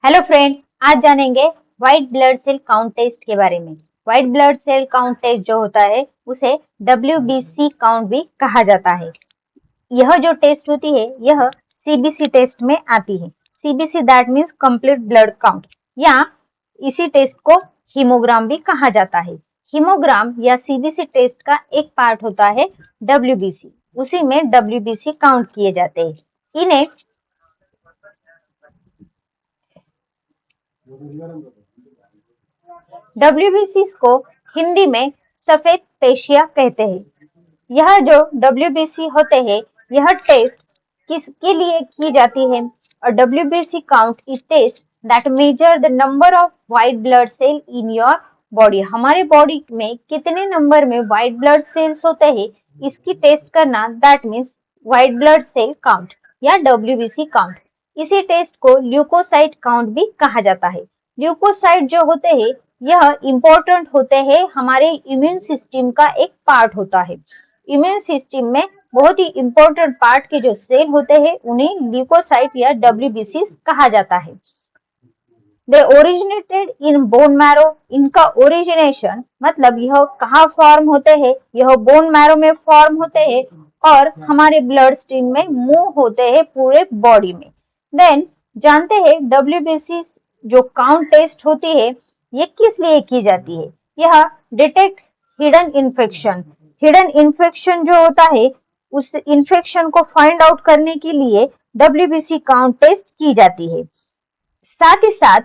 Hello friend, आज जानेंगे white blood cell count test के बारे में। White blood cell count test जो होता है उसे WBC काउंट भी कहा जाता है। यह जो टेस्ट होती है यह CBC टेस्ट में आती है। CBC that means complete blood count, या इसी टेस्ट को हीमोग्राम भी कहा जाता है। हीमोग्राम या CBC टेस्ट का एक पार्ट होता है WBC, उसी में WBC काउंट किए जाते हैं। इन्हें WBC को हिंदी में सफेद पेशिया कहते हैं। यह जो WBC होते हैं यह टेस्ट किसके लिए की जाती है? और WBC count is test that measure the number of white blood cell in your body. हमारे बॉडी में कितने नंबर में व्हाइट ब्लड सेल्स होते हैं इसकी टेस्ट करना, that means white blood cell count या WBC काउंट। इसी टेस्ट को ल्यूकोसाइट काउंट भी कहा जाता है। ल्यूकोसाइट जो होते हैं यह इम्पोर्टेंट होते हैं, हमारे इम्यून सिस्टम का एक पार्ट होता है। इम्यून सिस्टम में बहुत ही इम्पोर्टेंट पार्ट के जो सेल होते हैं उन्हें ल्यूकोसाइट या WBC कहा जाता है। दे ओरिजिनेटेड इन बोन मैरो। इनका ओरिजिनेशन मतलब यह कहाँ फॉर्म होते हैं? यह बोन मैरो में फॉर्म होते हैं और हमारे ब्लड स्ट्रीम में मूव होते हैं पूरे बॉडी में। देन जानते हैं WBC जो काउंट टेस्ट होती है ये किस लिए की जाती है? यह detect hidden infection. Hidden infection जो होता है उस इन्फेक्शन को फाइंड आउट करने के लिए WBC काउंट टेस्ट की जाती है। साथ ही साथ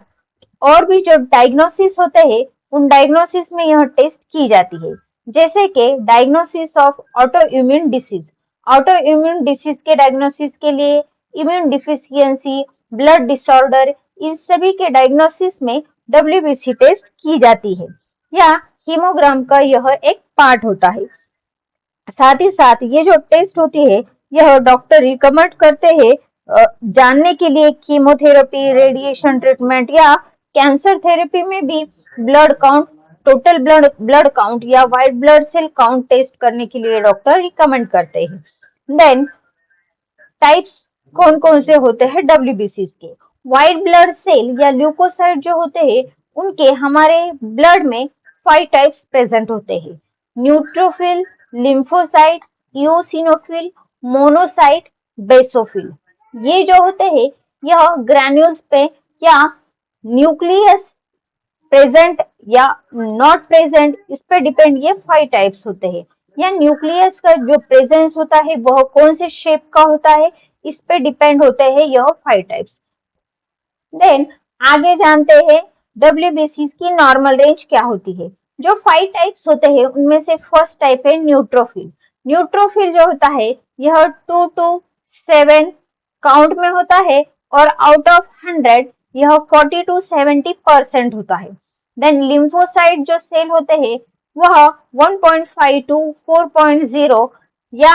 और भी जो डायग्नोसिस होते हैं उन डायग्नोसिस में यह टेस्ट की जाती है, जैसे कि diagnosis of auto immune disease. Auto immune disease के डायग्नोसिस के लिए इम्यून डिफिशियंसी, ब्लड डिसऑर्डर, इन सभी के डायग्नोसिस में WBC टेस्ट की जाती है, या हीमोग्राम का यह एक पार्ट होता है। साथ ही साथ ये जो टेस्ट होती है यह डॉक्टर रिकमेंड करते हैं जानने के लिए कीमोथेरेपी, रेडिएशन ट्रीटमेंट या कैंसर थेरेपी में भी blood count, total blood count या white blood cell count test करने के लिए डॉक्टर रिकमेंड करते हैं। देन टाइप्स कौन कौन से होते हैं WBC के? व्हाइट ब्लड सेल या ल्यूकोसाइट जो होते हैं उनके हमारे ब्लड में 5 टाइप्स प्रेजेंट होते हैं। Neutrophil, lymphocyte, eosinophil, monocyte, basophil. ये जो होते हैं यह ग्रैन्यूल्स पे या न्यूक्लियस प्रेजेंट या नॉट प्रेजेंट इस पे डिपेंड ये 5 टाइप्स होते हैं। या न्यूक्लियस का जो प्रेजेंस होता है वह कौन से शेप का होता है इस पे डिपेंड होते हैं यह 5 टाइप्स। देन आगे जानते हैं WBC की नॉर्मल रेंज क्या होती है। जो 5 टाइप्स होते हैं उनमें से फर्स्ट टाइप है न्यूट्रोफिल। न्यूट्रोफिल जो होता है यह 2 to 7 काउंट में होता है और आउट ऑफ 100 यह 40 to 70% होता है। देन लिम्फोसाइट जो सेल होते हैं वह 1.5 to 4.0 या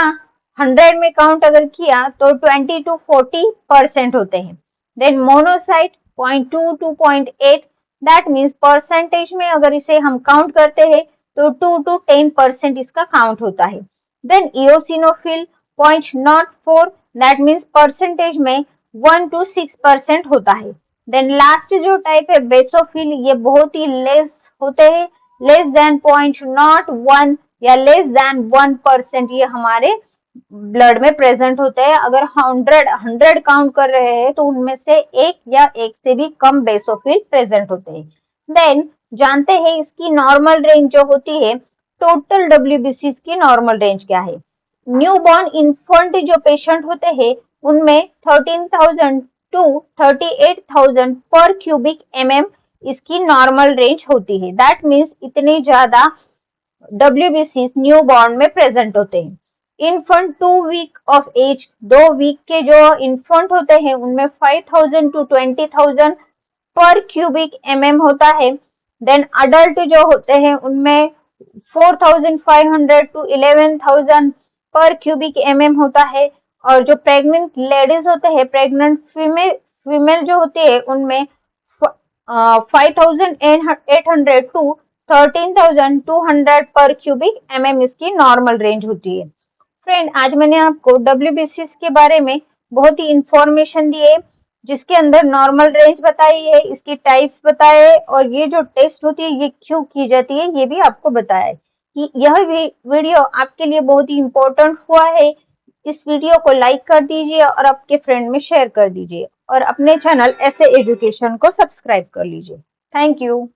100 में काउंट अगर किया तो 20 to 40% होते हैं। Then monocyte 0.2 to 0.8, that means percentage में अगर इसे हम काउंट करते हैं तो 2 to 10% इसका काउंट होता है। Then eosinophil 0.04, that means percentage में 1 to 6% होता है। देन लास्ट जो टाइप है बेसोफिल, ये बहुत ही लेस होते हैं, लेस देन 0.01 या लेस देन 1%, ये हमारे ब्लड में प्रेजेंट होते हैं। अगर 100 काउंट कर रहे हैं तो उनमें से एक या एक से भी कम बेसोफिल प्रेजेंट होते हैं। देन जानते हैं इसकी नॉर्मल रेंज जो होती है, टोटल WBC की नॉर्मल रेंज क्या है। न्यूबॉर्न इन्फेंट जो पेशेंट होते हैं उनमें 13,000 to 38,000 पर क्यूबिक mm इसकी नॉर्मल रेंज होती है। दैट मीन्स इतने ज्यादा WBC न्यूबॉर्न में प्रेजेंट होते हैं। Infant 2 week of age, 2 week के जो इन्फेंट होते हैं उनमें 5,000 to 20,000 पर क्यूबिक mm होता है। देन अडल्ट जो होते हैं उनमें 4,500 to 11,000 पर क्यूबिक mm होता है। और जो प्रेग्नेंट लेडीज होते हैं, प्रेग्नेंट फीमेल जो होती है उनमें 5,800 to 13,200 पर क्यूबिक mm इसकी नॉर्मल रेंज होती है। फ्रेंड, आज मैंने आपको WBC के बारे में बहुत ही इंफॉर्मेशन दी है। जिसके अंदर नॉर्मल रेंज बताई है, इसकी टाइप्स बताए और ये जो टेस्ट होती है ये क्यों की जाती है ये भी आपको बताया है। कि यह भी वीडियो आपके लिए बहुत ही इम्पोर्टेंट हुआ है। इस वीडियो को लाइक कर दीजिए और आपके फ्रेंड में शेयर कर दीजिए और अपने चैनल ऐसे एजुकेशन को सब्सक्राइब कर लीजिए। Thank you.